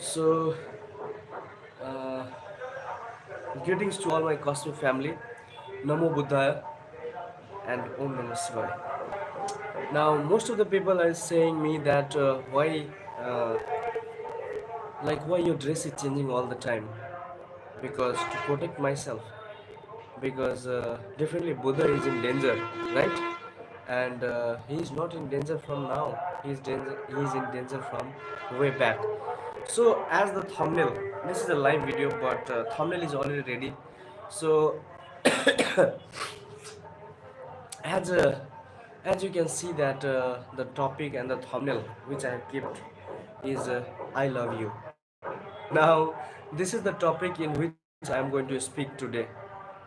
So, uh, greetings to all my cosmic family. Namo Buddhaya and Om Namah Shivaya. Now, most of the people are saying me that uh, why your dress is changing all the time? Because to protect myself. Because definitely Buddha is in danger, right? And he is not in danger from now. He is in danger from way back. So as the thumbnail, this is a live video, but thumbnail is already ready. So as uh, as you can see that the topic and the thumbnail which I have kept is I love you. Now this is the topic in which I am going to speak today.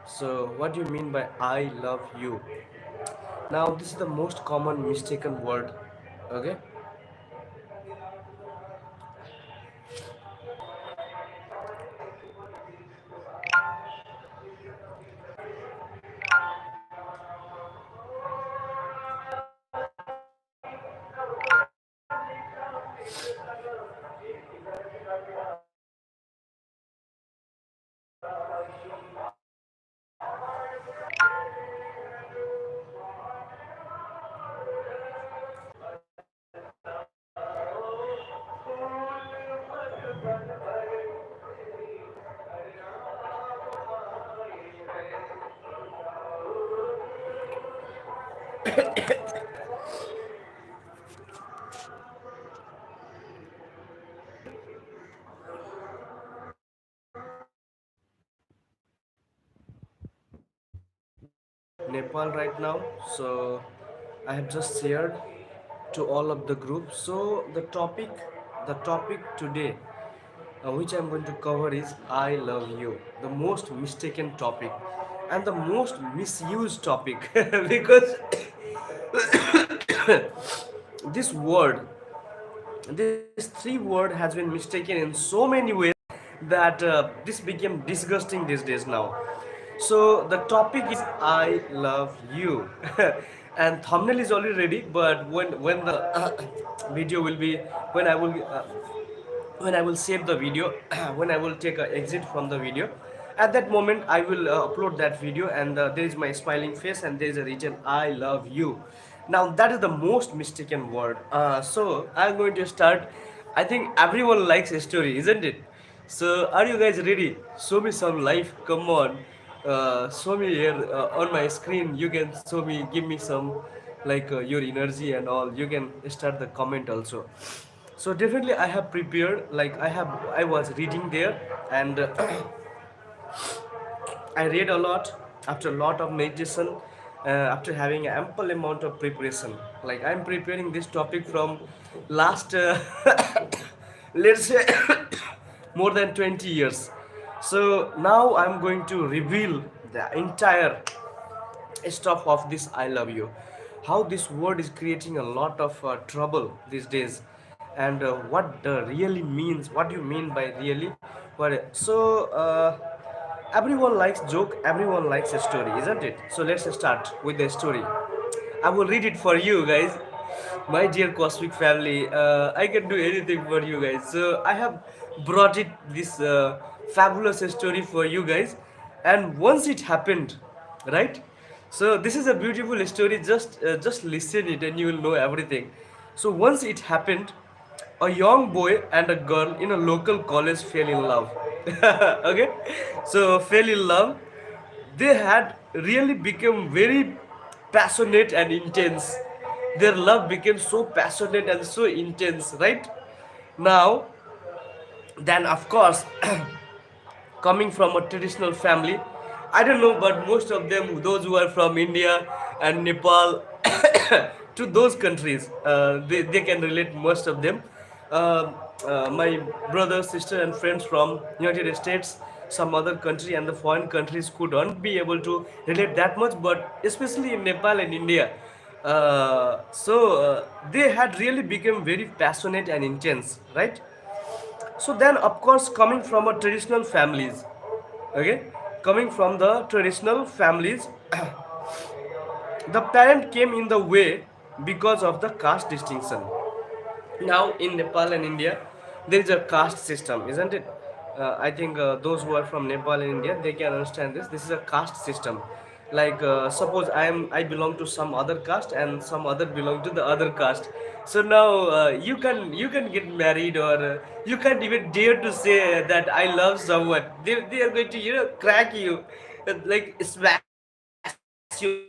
So what do you mean by I love you? Now this is the most common mistaken word. Okay. Nepal right now. So I have just shared to all of the groups. So the topic today, which I'm going to cover is I love you, the most mistaken topic and the most misused topic because this word, this three word has been mistaken in so many ways that this became disgusting these days now. So the topic is I love you, and thumbnail is already ready. But when the video will be, when I will when I will save the video, when I will take a exit from the video, at that moment I will upload that video, and there is my smiling face and there is a written I love you. Now that is the most mistaken word. So I'm going to start. I think everyone likes a story, isn't it? So are you guys ready? Show me some life. Come on. Show me here on my screen. You can show me, give me some your energy and all. You can start the comment also. So definitely I have prepared, I was reading there, and I read a lot after a lot of meditation, after having ample amount of preparation. Like I'm preparing this topic from last let's say more than 20 years. So now I'm going to reveal the entire stuff of this I love you, how this word is creating a lot of trouble these days, and what really means, what do you mean by really, everyone likes joke, everyone likes a story, isn't it? So let's start with the story. I will read it for you guys, my dear cosmic family. I can do anything for you guys. So I have brought it this fabulous story for you guys, and once it happened, right? So this is a beautiful story. Just listen it, and you will know everything. So once it happened, a young boy and a girl in a local college fell in love. Okay, so fell in love. They had really become very passionate and intense. Their love became so passionate and so intense, right? Now, then of course, coming from a traditional family, I don't know, but most of them, those who are from India and Nepal, to those countries, they can relate, most of them. My brother, sister and friends from United States, some other country and the foreign countries couldn't be able to relate that much, but especially in Nepal and India, they had really become very passionate and intense, right? So then of course, coming from a traditional families, okay, coming from the traditional families, the parent came in the way because of the caste distinction. Now in Nepal and India, there is a caste system, isn't it? I think those who are from Nepal and India, they can understand this. This is a caste system. Like suppose I belong to some other caste and some other belong to the other caste. So now you can get married, or you can't even dare to say that I love someone. They are going to crack you, like smash you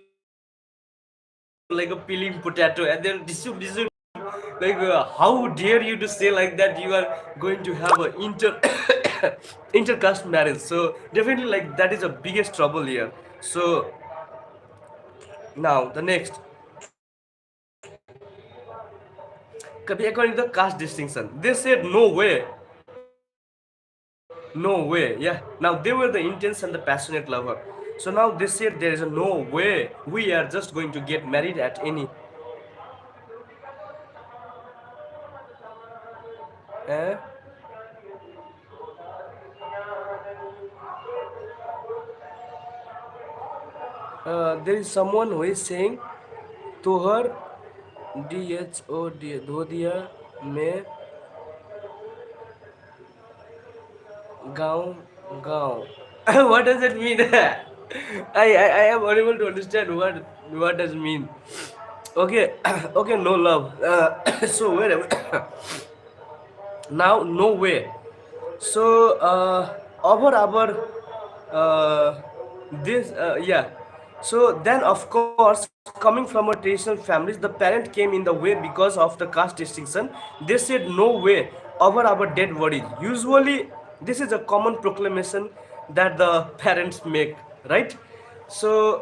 like a peeling potato, and they'll dissume like how dare you to say like that you are going to have a intercaste marriage. So definitely like that is a biggest trouble here. So now the next, according to the caste distinction, they said no way. Yeah, now they were the intense and the passionate lover. So now they said there is a no way we are just going to get married at any. eh? There is someone who is saying तोहर धो दिया मैं गाँव गाँव. What does it mean? I am unable to understand what does mean. Okay, okay, no love. So wait a minute. Now no way. So our this yeah. So then of course, coming from a traditional families, the parent came in the way because of the caste distinction. They said no way over our dead bodies. Usually this is a common proclamation that the parents make, right? So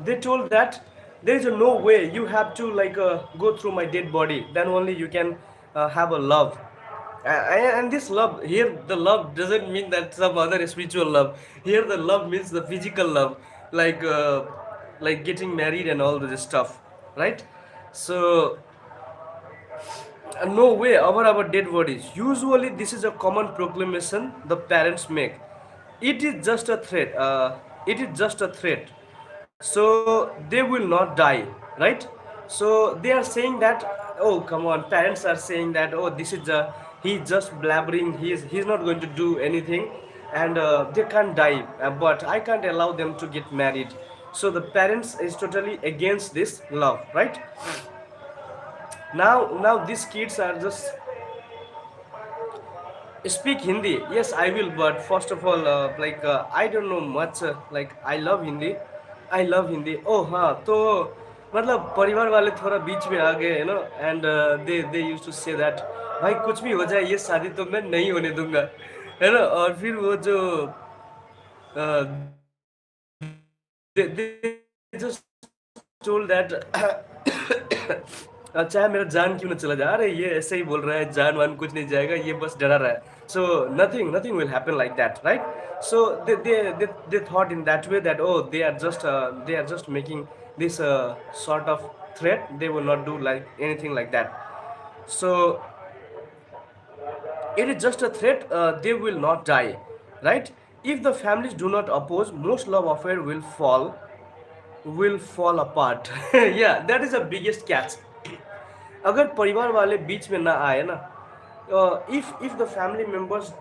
they told that there is a no way, you have to like go through my dead body, then only you can have a love. And this love here, the love doesn't mean that some other spiritual love. Here the love means the physical love, like like getting married and all this stuff, right? So no way over our dead bodies. Usually this is a common proclamation the parents make. It is just a threat. It is just a threat. So they will not die, right? So they are saying that, oh come on, parents are saying that, oh this is a, he's just blabbering, he's not going to do anything, and they can't die, but I can't allow them to get married. So the parents is totally against this love, right? Now these kids are just speak Hindi. Yes, I will, but first of all, like I don't know much. Like I love Hindi. I love Hindi. Oh हाँ, तो मतलब परिवार वाले थोड़ा बीच में आ गए, and they used to say that भाई कुछ भी हो जाए ये शादी तो मैं नहीं होने दूंगा, है ना. और फिर वो जो they just told that चाहे मेरा जान क्यों ना चला जाए, अरे ये ऐसे ही बोल रहा है, जान वान कुछ नहीं जाएगा, ये बस डरा रहा है. So nothing will happen like that, right? So they thought in that way that, oh they are just making this sort of threat, they will not do like anything like that. So it is just a threat, they will not die, right? If the families do not oppose, most love affair will fall apart. Yeah, that is the biggest catch. अगर परिवार वाले बीच में ना आए ना, if the family members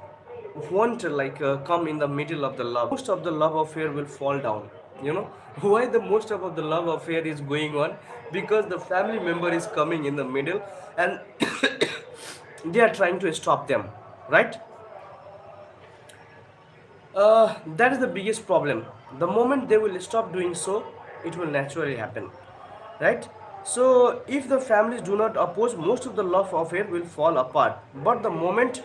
won't like come in the middle of the love, most of the love affair will fall down. You know why the most of the love affair is going on? Because the family member is coming in the middle, and they are trying to stop them, right? That is the biggest problem. The moment they will stop doing so, it will naturally happen, right? So if the families do not oppose, most of the love affair will fall apart. But the moment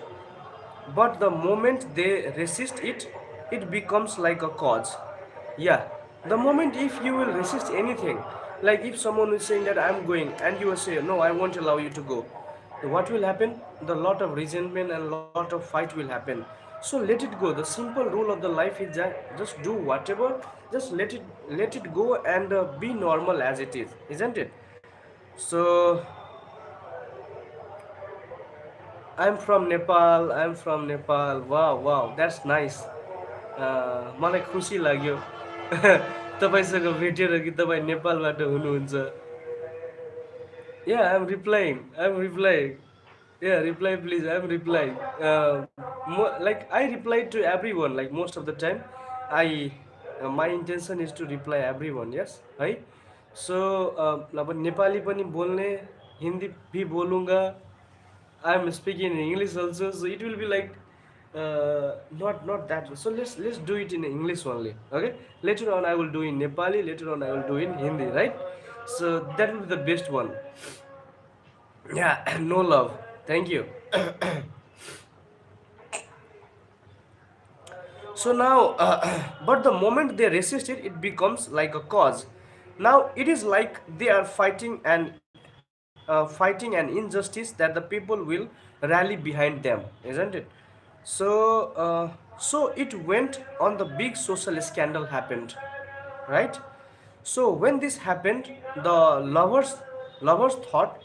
they resist it, it becomes like a cause. Yeah, the moment if you will resist anything, like if someone is saying that I'm going and you will say no, I won't allow you to go, what will happen? The lot of resentment and lot of fight will happen. So let it go. The simple rule of the life is that just do whatever, just let it go, and be normal as it is, isn't it? So I'm from Nepal. Wow, that's nice. मलाई खुसी लाग्यो. तपाईँसँग भेटेर कि तपाईँ नेपालबाट हुनुहुन्छ. Yeah, I'm replying. Yeah, reply please. I'm replying. Like I reply to everyone. Like most of the time, I my intention is to reply everyone. Yes, है. So अब नेपाली पनि बोल्ने, हिंदी भी बोलूँगा. I'm speaking in English also, so it will be like not that. So let's do it in English only. Okay. Later on I will do in Nepali. Later on I will do in Hindi. Right. So that will be the best one. Yeah. No love. Thank you. So now, but the moment they resist it, it becomes like a cause. Now it is like they are fighting an injustice that the people will rally behind them, isn't it? So it went on. The big social scandal happened, right? So when this happened, the lovers thought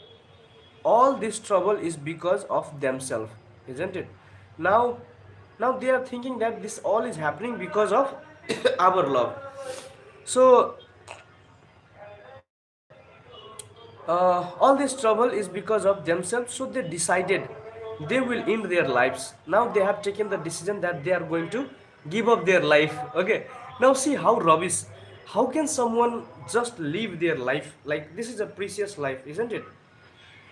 all this trouble is because of themselves, isn't it? Now now they are thinking that this all is happening because of our love. So all this trouble is because of themselves, so they decided they will end their lives. Now they have taken the decision that they are going to give up their life. Okay, now see how rubbish. How can someone just live their life? Like, this is a precious life, isn't it?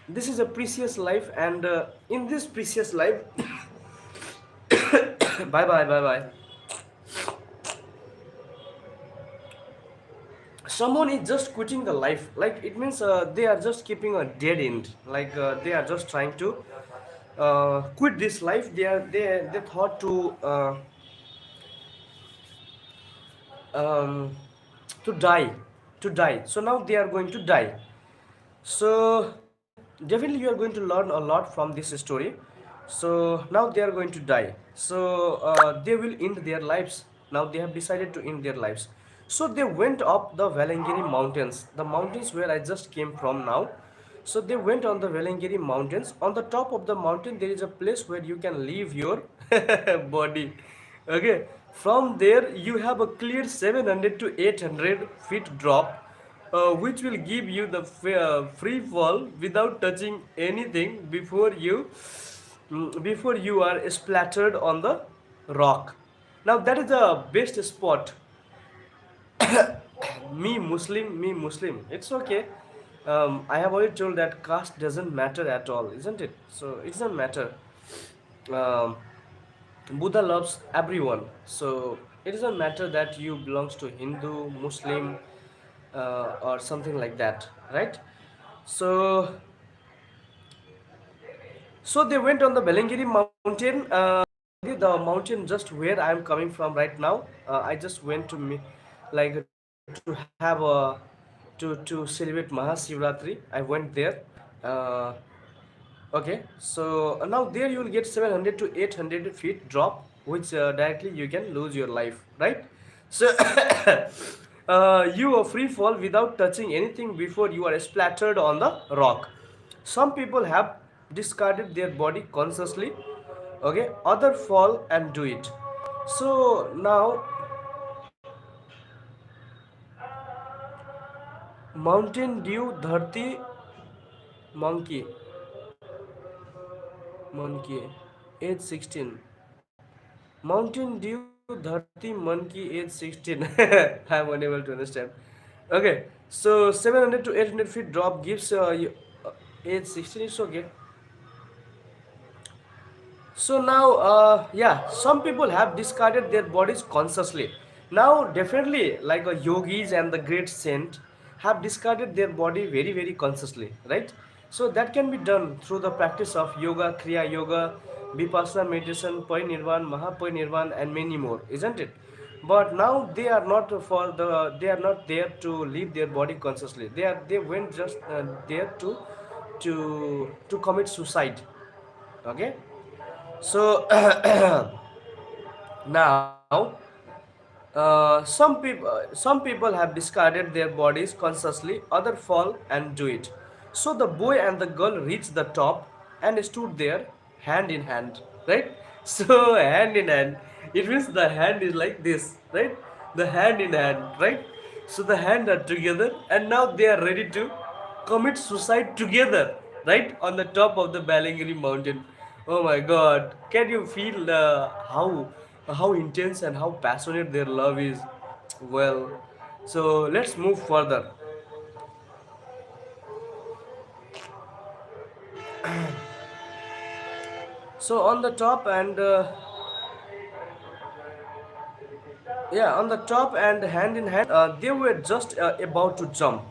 This is a precious life, and in this precious life, bye bye, bye bye, someone is just quitting the life. Like, it means they are just keeping a dead end. Like, they are just trying to quit this life. They thought um, to die. So now they are going to die. So definitely you are going to learn a lot from this story. So now they are going to die. So they will end their lives. Now they have decided to end their lives. So they went up the Valangiri mountains, the mountains where I just came from now. So they went on the Valangiri mountains. On the top of the mountain, there is a place where you can leave your body. Okay. From there, you have a clear 700 to 800 feet drop, which will give you the free fall without touching anything before you are splattered on the rock. Now that is the best spot. Me Muslim, it's okay. I have already told that caste doesn't matter at all, isn't it? So it doesn't matter. um, Buddha loves everyone, so it doesn't matter that you belongs to Hindu, Muslim, or something like that, right? So they went on the Belangiri mountain. The mountain just where I am coming from right now. I just went to me, like, to have a to celebrate Mahashivratri. I went there. Uh, Okay, so now there you will get 700 to 800 feet drop, which directly you can lose your life, right? So you are free fall without touching anything before you are splattered on the rock. Some people have discarded their body consciously, okay, other fall and do it. So now, Mountain Dew Dharti Monkey, Monkey, age 16. Mountain Dew Dharti Monkey age 16. I'm unable to understand. Okay, so 700 to 800 feet drop gives you, age 16 is okay. So now, yeah, some people have discarded their bodies consciously. Now, definitely, like yogis and the great saint have discarded their body very, very consciously, right? So that can be done through the practice of yoga, kriya yoga, vipassana meditation, parinirvan, mahaparinirvan, and many more, isn't it? But now they are not there to leave their body consciously. They went just there to commit suicide. Okay. So now, some people have discarded their bodies consciously, other fall and do it. So the boy and the girl reached the top and stood there hand in hand, right? So hand in hand, it means the hand is like this, right? The hand in hand, right? So the hand are together, and now they are ready to commit suicide together. right on the top of the Balangiri mountain. Oh my God! Can you feel how intense and how passionate their love is? Well, so let's move further. So on the top and yeah, on the top and hand in hand, they were just about to jump.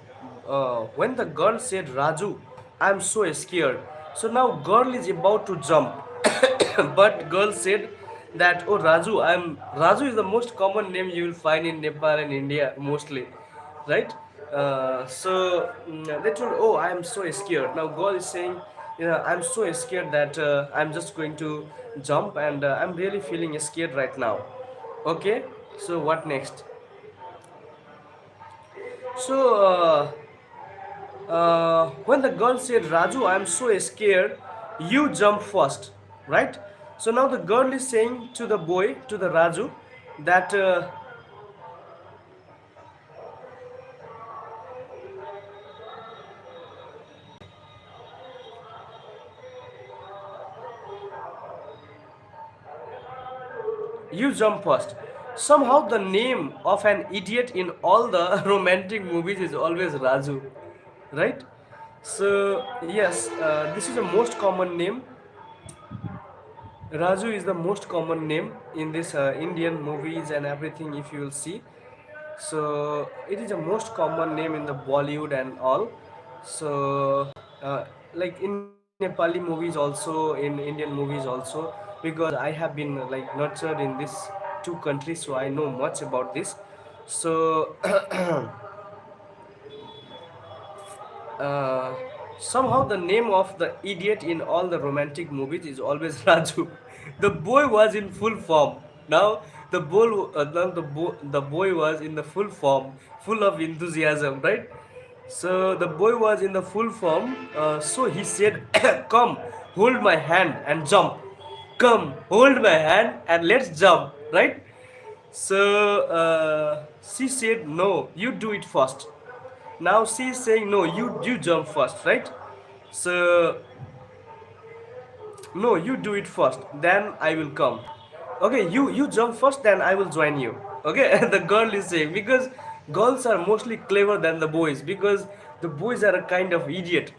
When the girl said, Raju, I'm so scared. So now girl is about to jump. But girl said that, oh Raju, Raju is the most common name you will find in Nepal and India mostly, right? They told, oh, I'm so scared. Now girl is saying, I'm so scared that I'm just going to jump and I'm really feeling scared right now. Okay, so what next? So when the girl said, Raju, I'm so scared, you jump first, right? So now the girl is saying to the boy, to the Raju, that you jump first. Somehow the name of an idiot in all the romantic movies is always Raju, right? So yes, this is the most common name. Raju is the most common name in this Indian movies and everything. If you will see, so it is the most common name in the Bollywood and all. So like in Nepali movies also, in Indian movies also, because I have been like nurtured in these two countries, so I know much about this. So uh, somehow the name of the idiot in all the romantic movies is always Raju. The boy was in full form. Now the boy was in the full form, full of enthusiasm, right? So the boy was in the full form. So he said, "Come, hold my hand and jump. Come, hold my hand and let's jump." Right? So she said, "No, you do it first." Now she is saying, "No, you jump first, right?" So no, you do it first, then I will come. Okay, you jump first, then I will join you. Okay, the girl is saying, because girls are mostly clever than the boys, because the boys are a kind of idiot.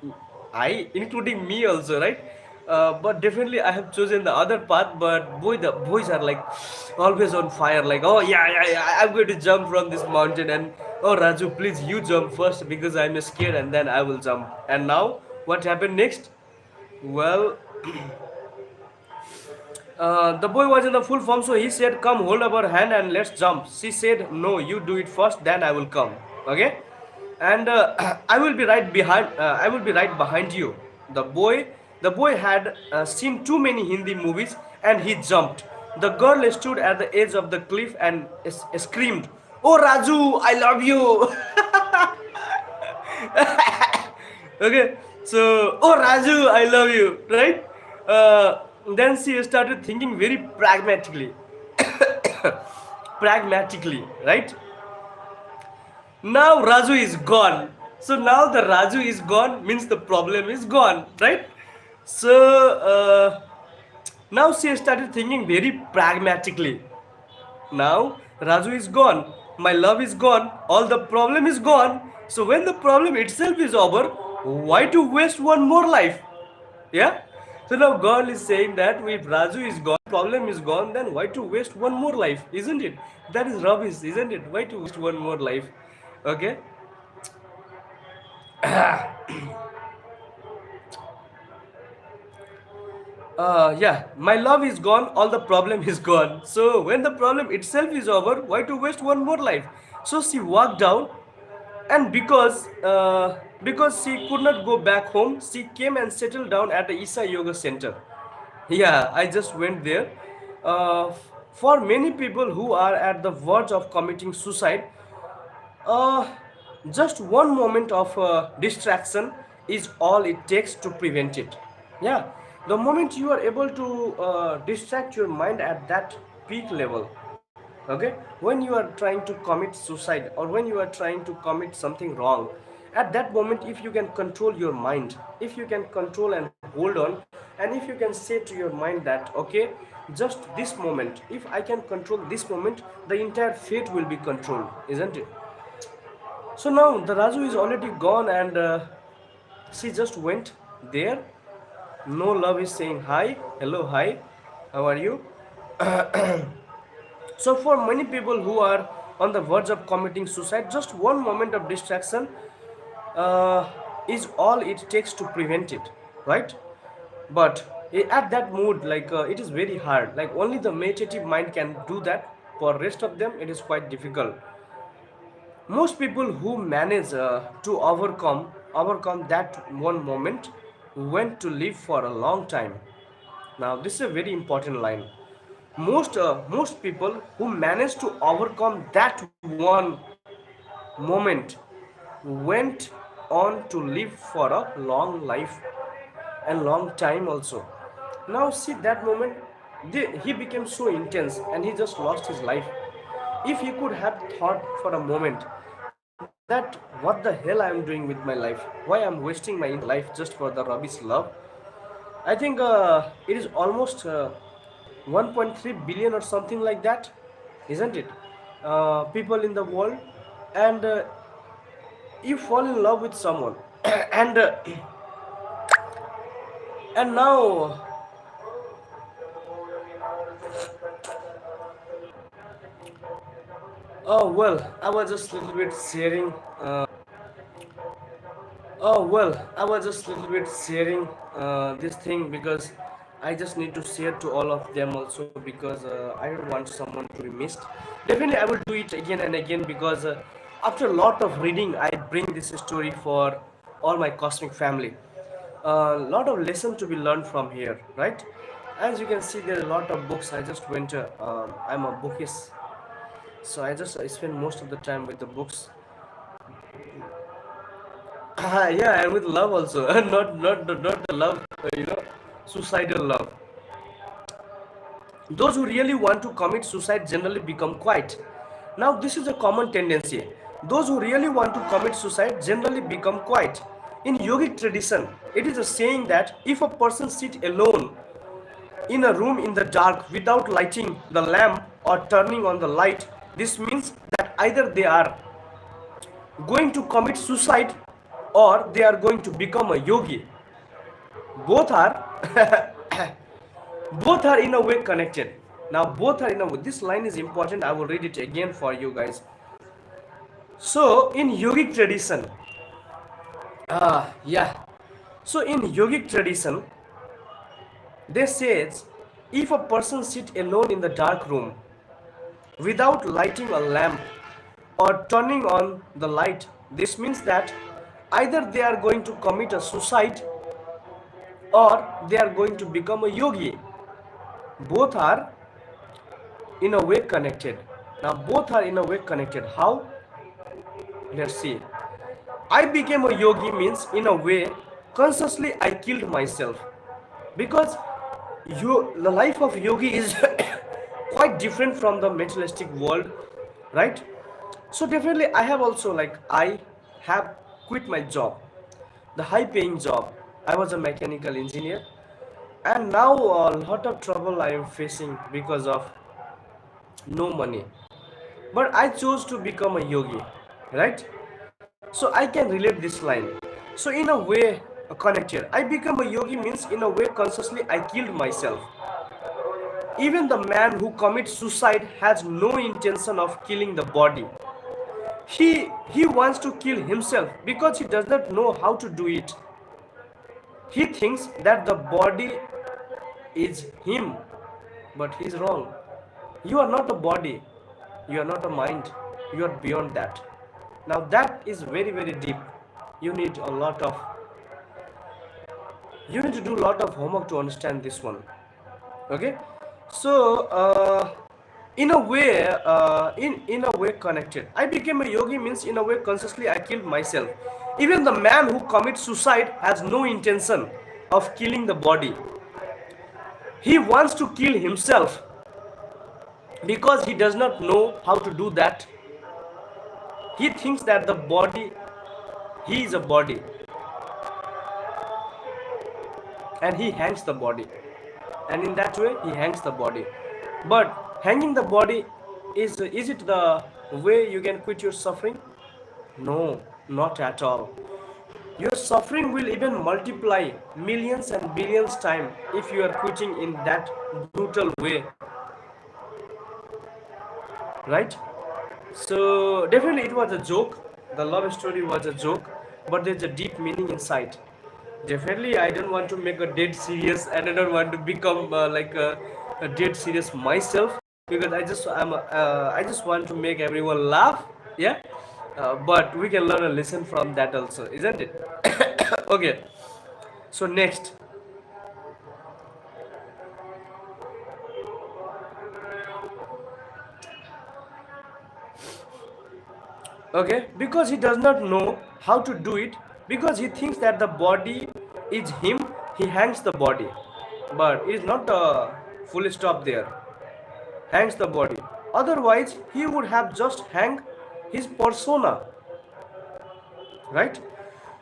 I, including me also, right? But definitely I have chosen the other path. But the boys are like always on fire. Like, oh yeah, yeah, yeah, I'm going to jump from this mountain, and oh Raju, please you jump first because I'm scared, and then I will jump. And now what happened next? Well, the boy was in the full form, so he said, "Come, hold up her hand and let's jump." She said, "No, you do it first, then I will come." Okay, and I will be right behind. I will be right behind you. The boy, the boy had seen too many Hindi movies, and he jumped. The girl stood at the edge of the cliff and screamed, "Oh Raju, I love you!" Okay, so oh Raju, I love you, right? Then she started thinking very pragmatically. Pragmatically, right? Now Raju is gone. So now the Raju is gone means the problem is gone, right? So now she started thinking very pragmatically. Now Raju is gone, my love is gone, all the problem is gone. So when the problem itself is over, why to waste one more life? Yeah. So now girl is saying that if Raju is gone, problem is gone, then why to waste one more life, isn't it? That is rubbish, isn't it? Why to waste one more life? Okay. Yeah, my love is gone, all the problem is gone. So when the problem itself is over, why to waste one more life? So she walked down, and because she could not go back home, she came and settled down at the Isa Yoga Center. Yeah, I just went there. For many people who are at the verge of committing suicide, uh, just one moment of distraction is all it takes to prevent it. Yeah, the moment you are able to distract your mind at that peak level, okay, when you are trying to commit suicide or when you are trying to commit something wrong, At that moment, if you can control your mind, if you can control and hold on, and if you can say to your mind that, okay, just this moment, if I can control this moment, the entire fate will be controlled, isn't it? So now the Raju is already gone, and she just went there. No love is saying hi, hello, hi, how are you? So for many people who are on the verge of committing suicide, just one moment of distraction is all it takes to prevent it, right? But at that mood, like it is very hard. Like only the meditative mind can do that. For rest of them, it is quite difficult. Most people who manage to overcome that one moment went to live for a long time. Now this is a very important line. Most people who manage to overcome that one moment went on to live for a long life and long time also. Now see that moment, he became so intense and he just lost his life. If he could have thought for a moment that what the hell I am doing with my life, why I'm wasting my entire life just for the rubbish love, I think it is almost 1.3 billion or something like that, isn't it? People in the world, and you fall in love with someone, and and now, oh well, I was just a little bit sharing. Oh well, I was just a little bit sharing this thing because I just need to share to all of them also, because I don't want someone to be missed. Definitely, I will do it again and again, because after a lot of reading, I bring this story for all my cosmic family. A lot of lesson to be learned from here, right? As you can see, there are a lot of books. I just went. I'm a bookish, so I spend most of the time with the books. Yeah, and with love also, not the love, suicidal love. Those who really want to commit suicide generally become quiet. Now, this is a common tendency. Those who really want to commit suicide generally become quiet. In yogic tradition, it is a saying that if a person sits alone in a room in the dark without lighting the lamp or turning on the light, this means that either they are going to commit suicide or they are going to become a yogi. Both are both are in a way connected. Now both are in a way, this line is important, I will read it again for you guys. So in yogic tradition, yeah, so in yogic tradition, they says if a person sit alone in the dark room without lighting a lamp or turning on the light, this means that either they are going to commit a suicide or they are going to become a yogi. Both are in a way connected. Now both are in a way connected. How? Let's see. I became a yogi means in a way consciously I killed myself, because the life of yogi is quite different from the materialistic world, right? So definitely I have also, like, I have quit my job, the high paying job. I was a mechanical engineer, and now a lot of trouble I am facing because of no money. But I chose to become a yogi, right? So I can relate this line. So in a way connected. I become a yogi means in a way consciously I killed myself. Even the man who commits suicide has no intention of killing the body. He wants to kill himself because he does not know how to do it. He thinks that the body is him, but he's wrong. You are not a body, you are not a mind, you are beyond that. Now that is very very deep. You need a lot of, you need to do a lot of homework to understand this one. Okay, so in a way, in a way connected. I became a yogi means in a way consciously I killed myself. Even the man who commits suicide has no intention of killing the body. He wants to kill himself because he does not know how to do that. He thinks that the body He is a body, and he hangs the body, and in that way he hangs the body. But hanging the body, is it the way you can quit your suffering? No, not at all. Your suffering will even multiply millions and billions time if you are quitting in that brutal way, right? So definitely it was a joke. The love story was a joke, but there's a deep meaning inside. Definitely, I don't want to make a dead serious, and I don't want to become like a dead serious myself, because I just want to make everyone laugh, yeah. But we can learn a lesson from that also, isn't it? Okay. So next, okay, because he does not know how to do it, because he thinks that the body is him, he hangs the body, but it is not a full stop there. Hangs the body. Otherwise, he would have just hang his persona, right?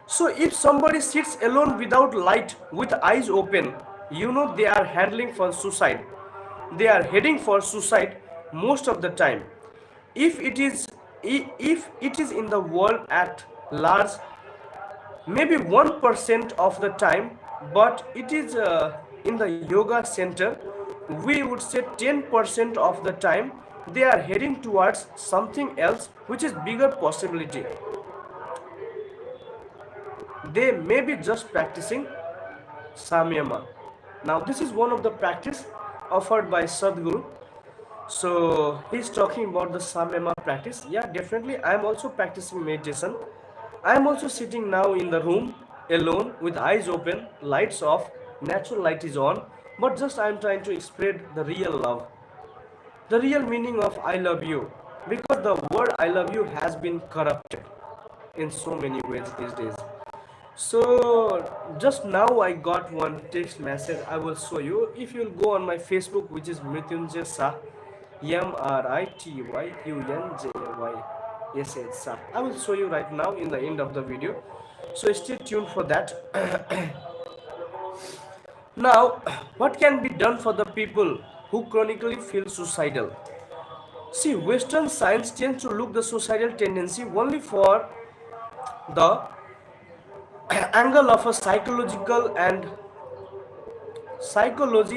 So, if somebody sits alone without light with eyes open, you know they are handling for suicide. They are heading for suicide most of the time. If it is if it is in the world at large, maybe 1% of the time, but it is in the yoga center, we would say 10% of the time they are heading towards something else which is bigger possibility. They may be just practicing samyama. Now this is one of the practice offered by Sadhguru. So he's talking about the samyama practice. Yeah, definitely I am also practicing meditation. I am also sitting now in the room alone with eyes open, lights off, natural light is on, but just I am trying to spread the real love, the real meaning of I love you, because the word I love you has been corrupted in so many ways these days. So just now I got one text message. I will show you. If you'll go on my Facebook, which is Mrityunjay Sah, Mrityunjay. Yes, it's Sah. I will show you right now in the end of the video. So stay tuned for that. Now, what can be done for the people who chronically feel suicidal? See, Western science tends to look the suicidal tendency only for the angle of a psychology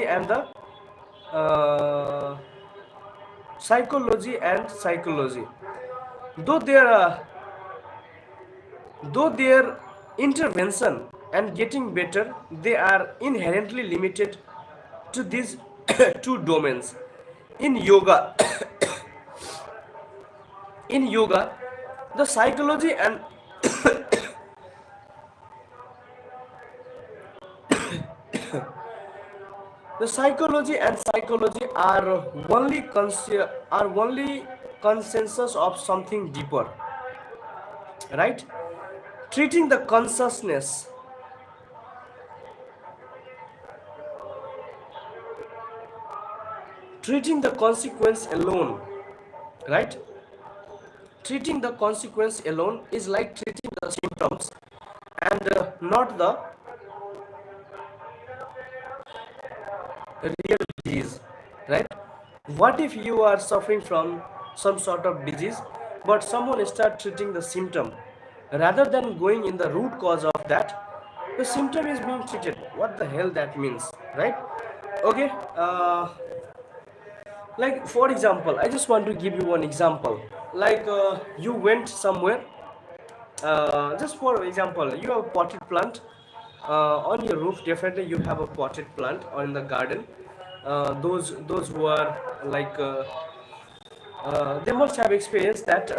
and the uh, psychology. Though their intervention and getting better, they are inherently limited to these two domains. In yoga, in yoga, the psychology and psychology are only consensus of something deeper, right? Treating the consciousness, treating the consequence alone, right? Treating the consequence alone is like treating the symptoms and not the real disease, right? What if you are suffering from some sort of disease, but someone start treating the symptom rather than going in the root cause of that? The symptom is being treated. What the hell that means, right? Okay. Like for example, I just want to give you one example. Like you went somewhere, just for example, you have a potted plant on your roof. Definitely you have a potted plant or in the garden. Those who are like they must have experienced that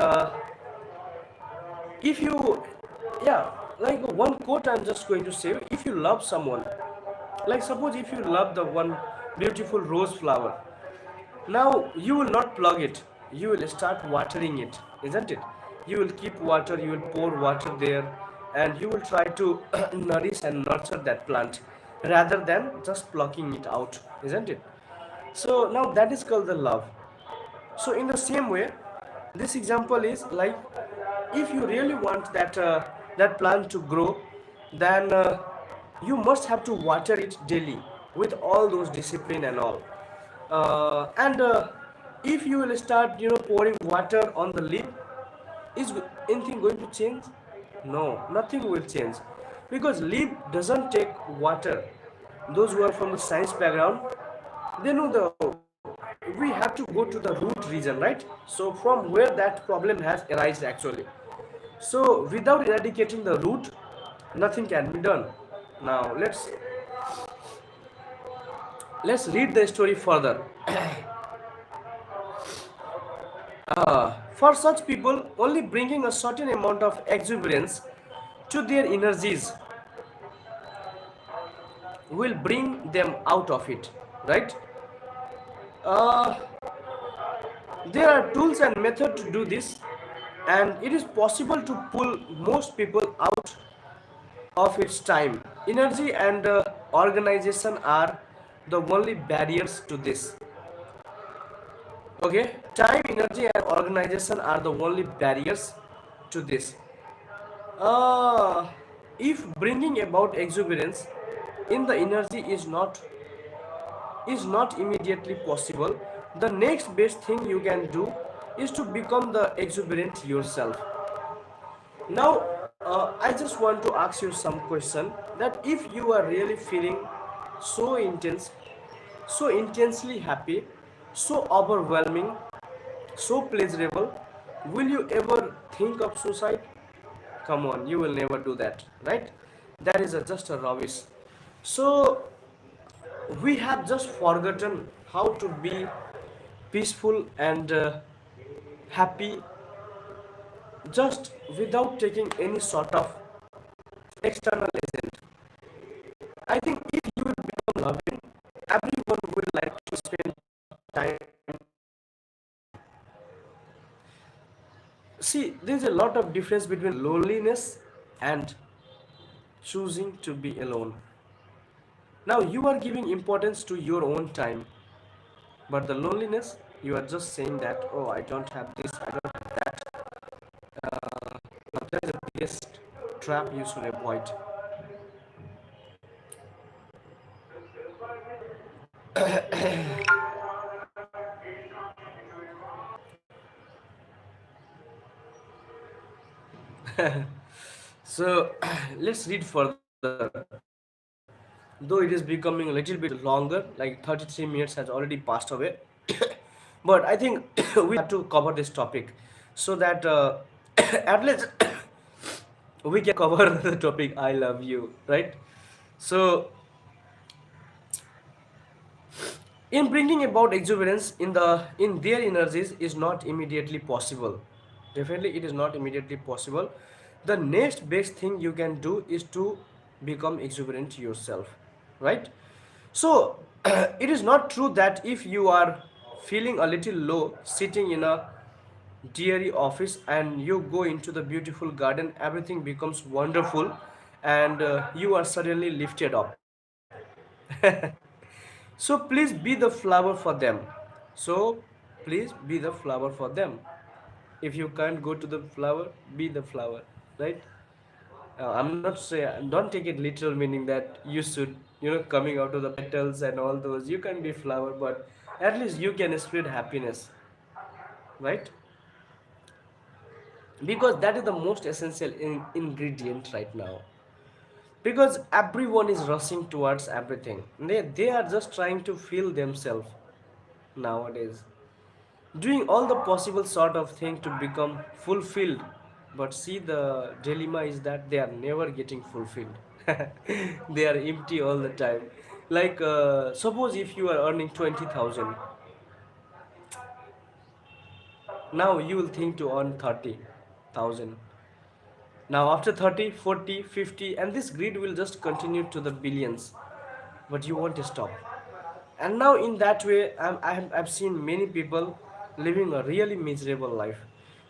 if you, yeah, like one quote I'm just going to say. If you love someone, like suppose if you love the one beautiful rose flower, now you will not plug it, you will start watering it, isn't it? You will keep water, you will pour water there, and you will try to nourish and nurture that plant rather than just plucking it out, isn't it? So now that is called the love. So in the same way, this example is like, if you really want that that plant to grow, then you must have to water it daily with all those discipline and all. And if you will start, pouring water on the leaf, is anything going to change? No, nothing will change, because leaf doesn't take water. Those who are from the science background, they know we have to go to the root region, right? So from where that problem has arisen actually. So without eradicating the root, nothing can be done. Now let's read the story further. For such people, only bringing a certain amount of exuberance to their energies will bring them out of it, right? Uh, there are tools and methods to do this, and it is possible to pull most people out of its time. Energy and organization are the only barriers to this. Okay, time, energy, and organization are the only barriers to this. Uh, if bringing about exuberance in the energy is not immediately possible, the next best thing you can do is to become the exuberant yourself. Now, I just want to ask you some question, that if you are really feeling so intense, so intensely happy, so overwhelming, so pleasurable, will you ever think of suicide? Come on, you will never do that, right? That is just a rubbish. So we have just forgotten how to be peaceful and happy, just without taking any sort of external agent. I think if you will become loving, everyone would like to spend time. See, there's a lot of difference between loneliness and choosing to be alone. Now you are giving importance to your own time, but the loneliness, you are just saying that, oh, I don't have this, I don't have that. But that is the biggest trap you should avoid. So let's read further. Though it is becoming a little bit longer, like 33 minutes has already passed away. But I think we have to cover this topic so that at least we can cover the topic I love you, right? So in bringing about exuberance in their energies is not immediately possible. Definitely it is not immediately possible. The next best thing you can do is to become exuberant yourself, right? So it is not true that if you are feeling a little low sitting in a dreary office and you go into the beautiful garden, everything becomes wonderful, and you are suddenly lifted up. So please be the flower for them. So please be the flower for them. If you can't go to the flower, be the flower, right? I'm not saying, don't take it literal, meaning that you should, coming out of the petals and all those. You can be flower, but at least you can spread happiness, right? Because that is the most essential ingredient right now. Because everyone is rushing towards everything. They are just trying to feel themselves nowadays, doing all the possible sort of thing to become fulfilled. But see, the dilemma is that they are never getting fulfilled. They are empty all the time. Like suppose if you are earning 20,000, now you will think to earn 30,000. Now after 30, 40, 50, and this greed will just continue to the billions, but you won't stop. And now in that way, I've seen many people living a really miserable life.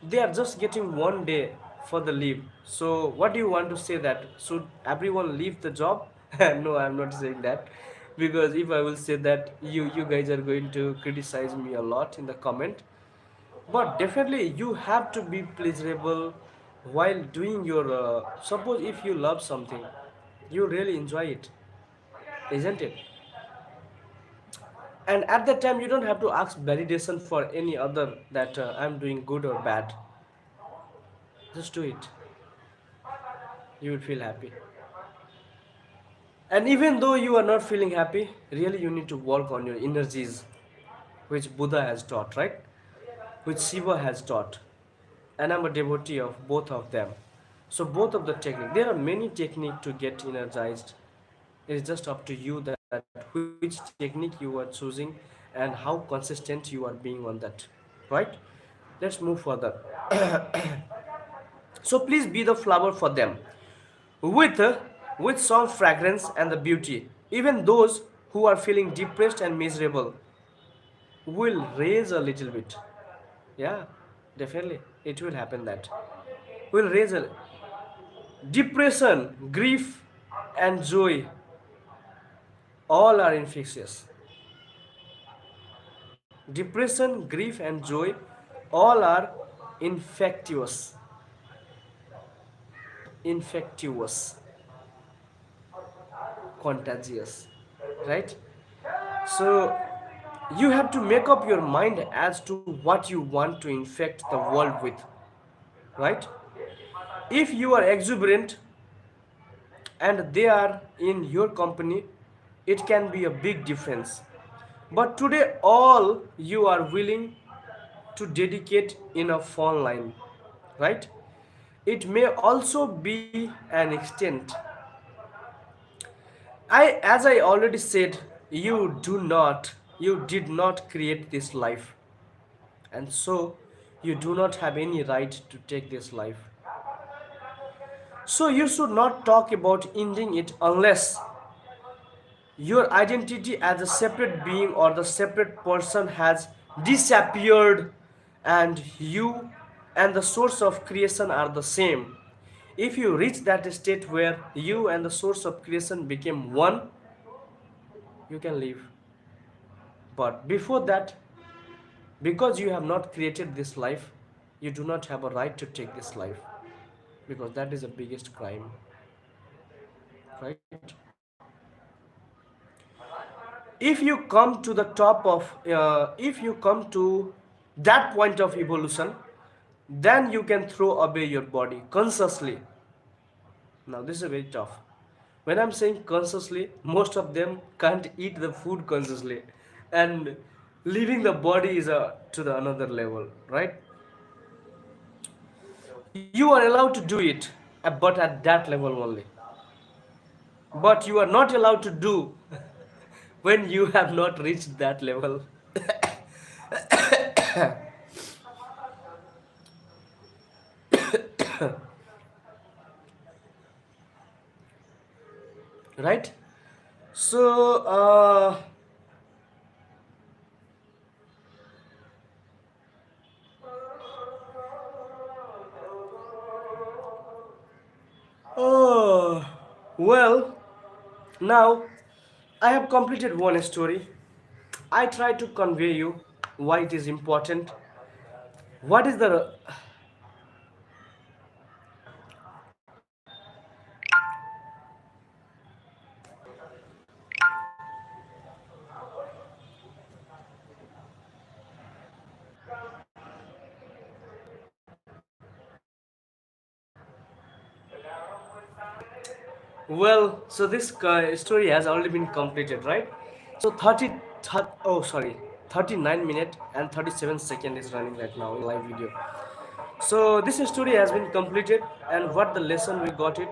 They are just getting one day for the leave. So what do you want to say, that should everyone leave the job? No, I'm not saying that, because if I will say that, you guys are going to criticize me a lot in the comment. But definitely you have to be pleasurable, while doing your suppose if you love something, you really enjoy it, isn't it? And at that time you don't have to ask validation for any other that I'm doing good or bad. Just do it, you will feel happy. And even though you are not feeling happy, really you need to work on your energies, which Buddha has taught, right? Which Shiva has taught. And I'm a devotee of both of them. So both of the technique, there are many techniques to get energized. It is just up to you that which technique you are choosing and how consistent you are being on that, right? Let's move further. So please be the flower for them, with with some fragrance and the beauty. Even those who are feeling depressed and miserable will raise a little bit. Yeah, definitely it will happen that will raise a depression, grief, and joy. All are infectious. Depression, grief, and joy, all are infectious. Infectious, contagious, right? So you have to make up your mind as to what you want to infect the world with, right? If you are exuberant and they are in your company, it can be a big difference. But today, all you are willing to dedicate in a phone line, right? It may also be an extent. As I already said, you did not create this life, and so you do not have any right to take this life. So you should not talk about ending it unless your identity as a separate being or the separate person has disappeared and you and the source of creation are the same. If you reach that state where you and the source of creation became one, you can live. But before that, because you have not created this life, you do not have a right to take this life, because that is the biggest crime, right? If you come to that point of evolution, then you can throw away your body consciously. Now this is very tough. When I'm saying consciously, most of them can't eat the food consciously, and leaving the body is to the another level, right? You are allowed to do it, but at that level only. But you are not allowed to do when you have not reached that level. Right? So oh, well, now I have completed one story. I try to convey you why it is important. What is the well? So this story has already been completed, right? So 39 minute and 37 second is running right now in live video. So this story has been completed, and what the lesson we got it: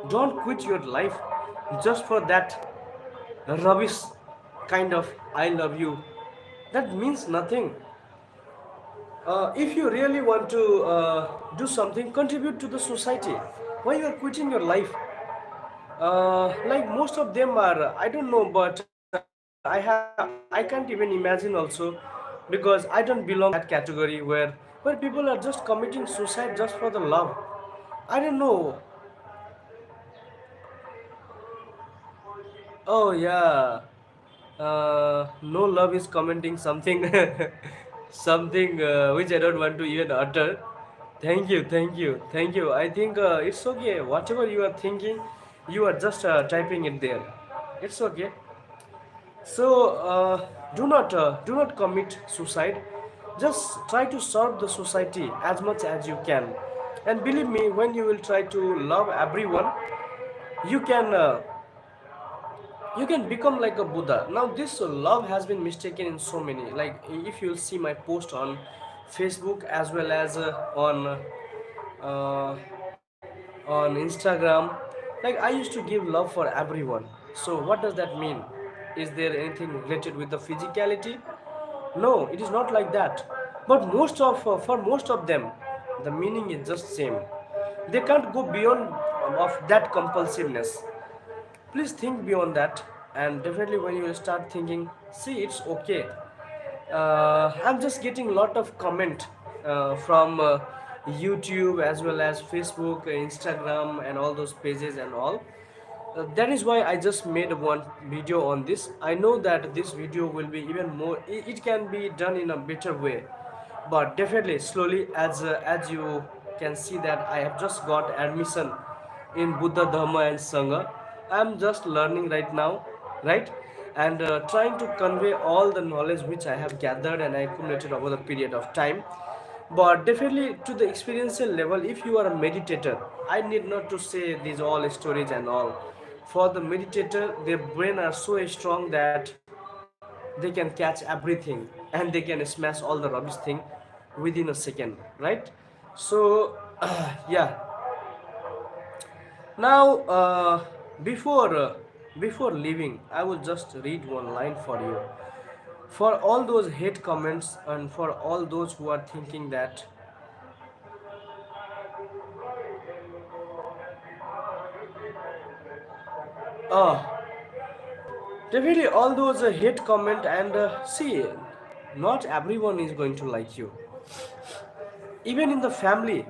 don't quit your life just for that rubbish kind of I love you. That means nothing. If you really want to do something, contribute to the society. Why you are quitting your life? Like most of them are, I don't know, but I can't even imagine also, because I don't belong to that category where people are just committing suicide just for the love. I don't know. Oh yeah. No love is commenting something, something which I don't want to even utter. Thank you. I think it's okay. Whatever you are thinking, you are just typing it there. It's okay. So do not commit suicide. Just try to serve the society as much as you can. And believe me, when you will try to love everyone, you can you can become like a Buddha. Now this love has been mistaken in so many. Like if you'll see my post on Facebook as well as uh, on Instagram, like I used to give love for everyone. So what does that mean? Is there anything related with the physicality? No, it is not like that. But most of for most of them, the meaning is just same. They can't go beyond of that compulsiveness. Please think beyond that, and definitely when you start thinking, see, it's okay. I'm just getting a lot of comment from YouTube as well as Facebook, Instagram, and all those pages and all. That is why I just made one video on this. I know that this video will be even more. It can be done in a better way, but definitely slowly, as you can see that I have just got admission in Buddha Dharma and Sangha. I'm just learning right now, right? And trying to convey all the knowledge which I have gathered and I accumulated over the period of time. But definitely to the experiential level, if you are a meditator, I need not to say these all stories and all. For the meditator, their brain are so strong that they can catch everything and they can smash all the rubbish thing within a second, right? So yeah. Now, before leaving, I will just read one line for you. For all those hate comments and for all those who are thinking that, oh, definitely all those hate comment and see, not everyone is going to like you. Even in the family,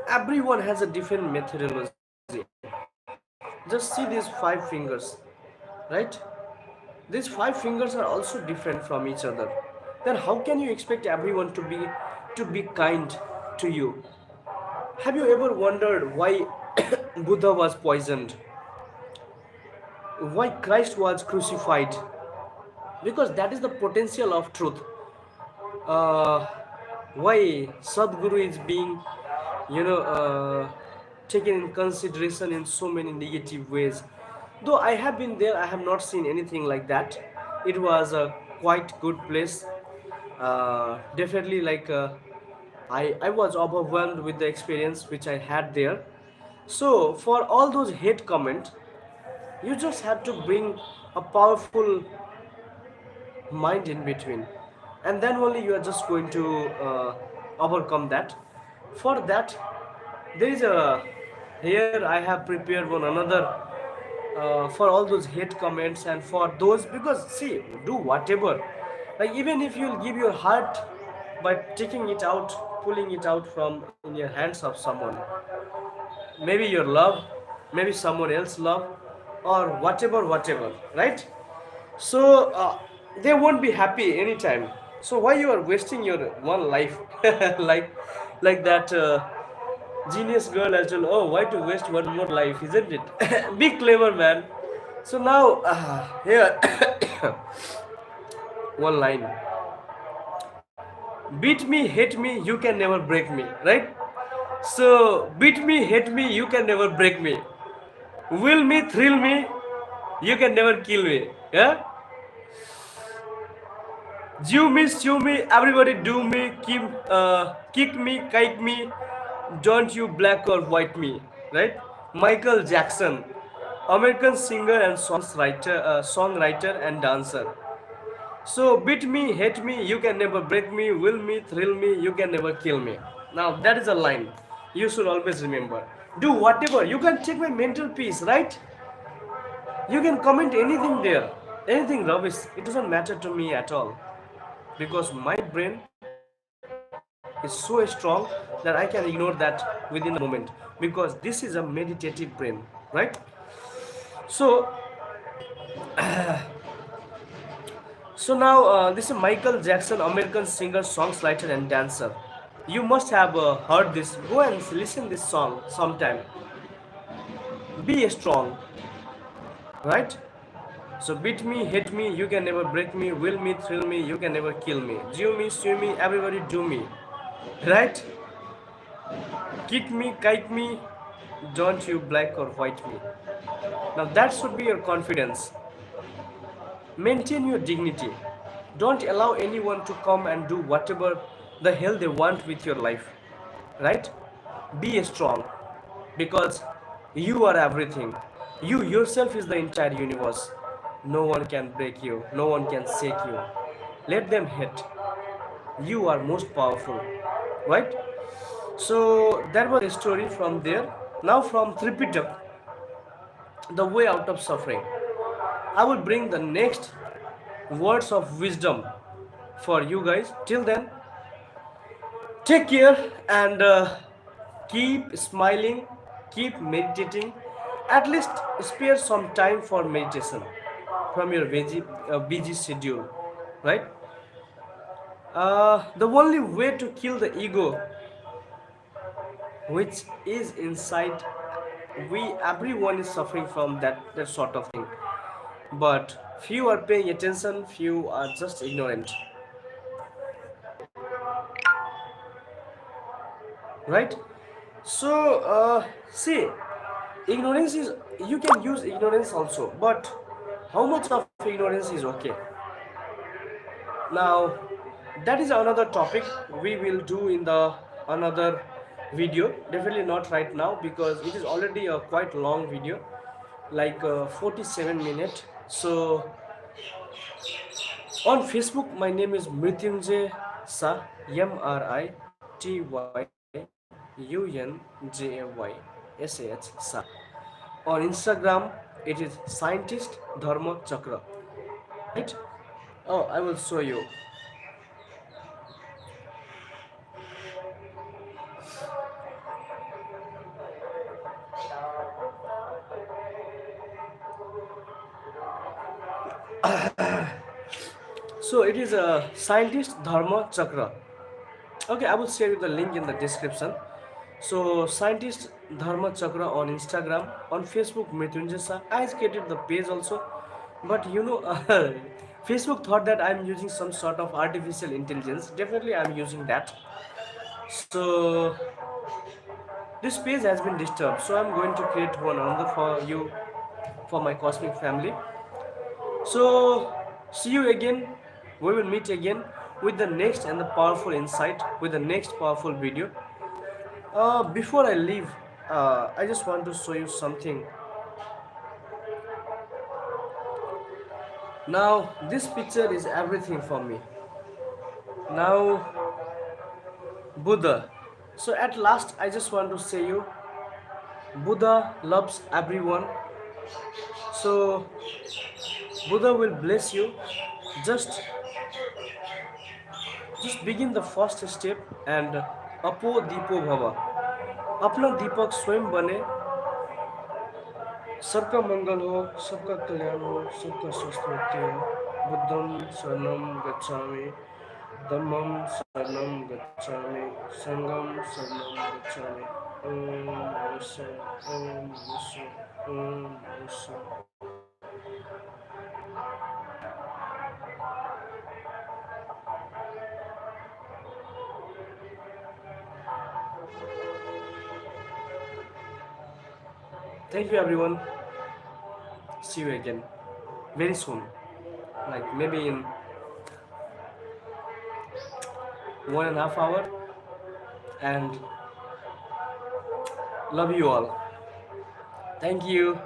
everyone has a different methodology. Just see these five fingers, right? These five fingers are also different from each other. Then how can you expect everyone to be kind to you? Have you ever wondered why Buddha was poisoned? Why Christ was crucified? Because that is the potential of truth. uh, why Sadguru is being, you know, taken in consideration in so many negative ways. Though I have been there, I have not seen anything like that. It was a quite good place. Definitely, like I was overwhelmed with the experience which I had there. So for all those hate comments, you just have to bring a powerful mind in between, and then only you are just going to overcome that. For that, there is a here I have prepared one another for all those hate comments and for those, because see, do whatever, like even if you'll give your heart by taking it out, pulling it out from in your hands of someone, maybe your love, maybe someone else love, or whatever, right? So they won't be happy anytime. So why you are wasting your one life like that genius girl as well? Oh, why to waste one more life, isn't it? Be clever, man. So now here one line: beat me, hate me, you can never break me, right? So beat me, hate me, you can never break me. Will me, thrill me, you can never kill me. Yeah. Jew me, stew me, everybody do me, kick me, kite me, don't you black or white me, right? Michael Jackson, American singer and songwriter and dancer. So beat me, hate me, you can never break me, will me, thrill me, you can never kill me. Now that is a line you should always remember. Do whatever, you can take my mental peace, right? You can comment anything there, anything rubbish, it doesn't matter to me at all, because my brain is so strong that I can ignore that within a moment, because this is a meditative brain, right? So now this is Michael Jackson, American singer, songwriter and dancer. You must have heard this. Go and listen this song sometime. Be strong, right? So beat me, hate me, you can never break me. Will me, thrill me, you can never kill me. Jew me, sue me, everybody do me, right? Kick me, kite me, don't you black or white me. Now that should be your confidence. Maintain your dignity. Don't allow anyone to come and do whatever the hell they want with your life. Right? Be strong because you are everything. You yourself is the entire universe. No one can break you, no one can shake you. Let them hate. You are most powerful. Right? So that was a story from there. Now from Tripitaka, the way out of suffering. I will bring the next words of wisdom for you guys. Till then, take care and keep smiling, keep meditating. At least spare some time for meditation from your busy schedule, right? The only way to kill the ego, which is inside, we everyone is suffering from that sort of thing. But few are paying attention, few are just ignorant, right? So, see, ignorance is, you can use ignorance also, but how much of ignorance is okay? Now, that is another topic we will do in the another video. Definitely not right now because it is already a quite long video, like 47 minutes. So, on Facebook, my name is Mrityunjay Sa, MRITYUNJAYSAH Sa. On Instagram, it is Scientist Dharma Chakra. Right? Oh, I will show you. So it is a Scientist Dharma Chakra. Okay, I will share you the link in the description. So Scientist Dharma Chakra on Instagram, on Facebook Mrityunjay Sa. I created the page also, but you know, Facebook thought that I'm using some sort of artificial intelligence. Definitely, I'm using that. So this page has been disturbed. So I'm going to create one another for you, for my cosmic family. So, see you again. We will meet again with the next and the powerful insight, with the next powerful video. Before I leave, I just want to show you something. Now, this picture is everything for me. Now, Buddha. So, at last, I just want to say you, Buddha loves everyone. So, Buddha will bless you. Just just begin the first step and apo deepo bhava. अपना दीपक स्वयं बने, सबका मंगल हो, सबका कल्याण हो, सबका स्वस्थ मुक्ति हो। बुद्धम शरणम गच्छामि, धम्मम शरणम गच्छामि, संगम शरणम गच्छामि। ओम विश्व, ओम विश्व, ओम विश्व। Thank you everyone. See you again very soon. Like maybe in 1.5 hours. And love you all. Thank you.